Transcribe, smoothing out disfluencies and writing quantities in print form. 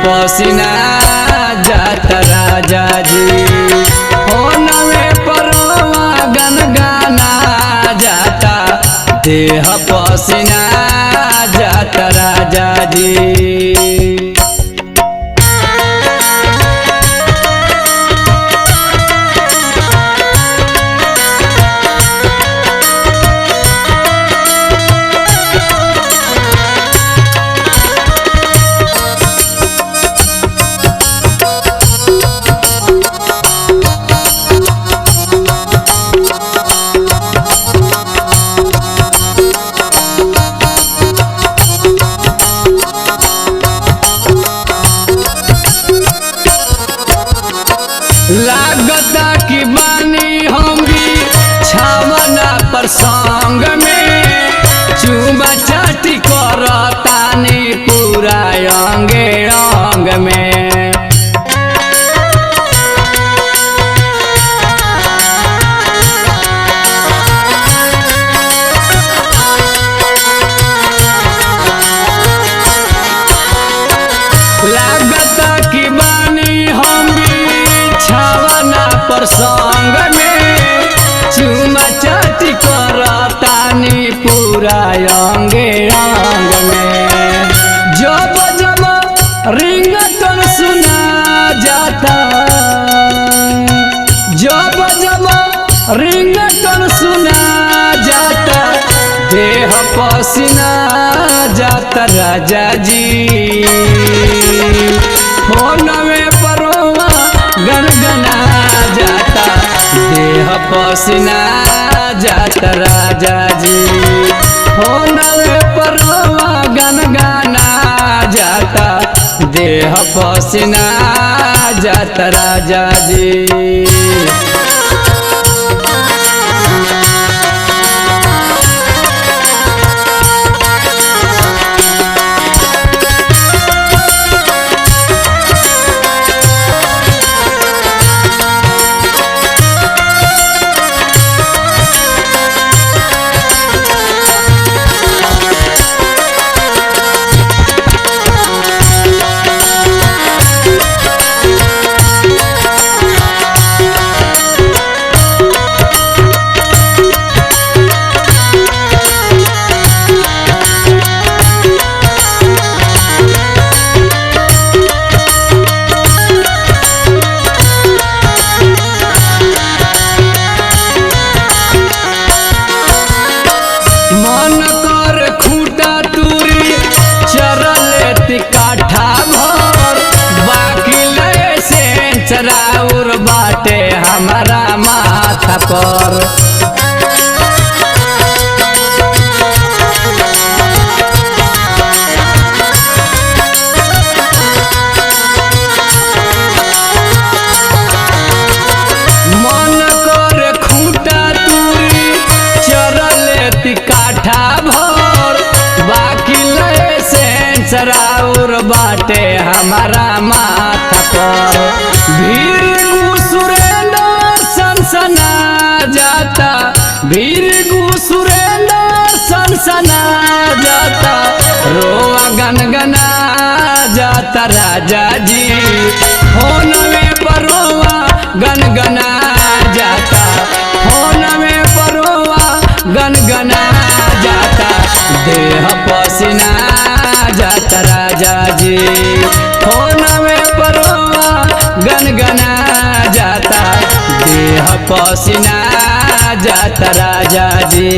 पसीना जाता राजा जी। फोन में परवा गनगाना जाता देह पसीना जाता राजा जी। लागता कि बानी हम भी छावना पर संग में चुमा चाटी करतानी पूरा अंगे अंग में। लागता कि बानी हम छावना पर संग में चुमा चाटी करतानी पूरा अंगे अंग में। जब जब रिंगटोन सुना जाता, जब जब रिंगटोन सुना जाता देह पसीना जाता राजा जी। फोन में परवा गनगना जाता देह पसीना जाता राजा जी। फोन में परवा गनगना जाता देह पसीना जाता राजा जी। काठा भर बाकी ले से चराउर बाटे हमारा माथा पर। मन कर खूंटा तुरी चरले काठा भर बाकी ले से चराउर बाटे हमारा माथा पर। भीड़ सुरेंद्र सनसना जाता, भीड़ सुरेंद्र सनसना जाता रोआ गनगना जाता राजा जी। फोन में परवा गनगना जाता, फोन में परवा गनगना जाता देह पसीना जाता राजा जी। फोन में परवा गनगना जाता देह पसीना जाता राजा जी।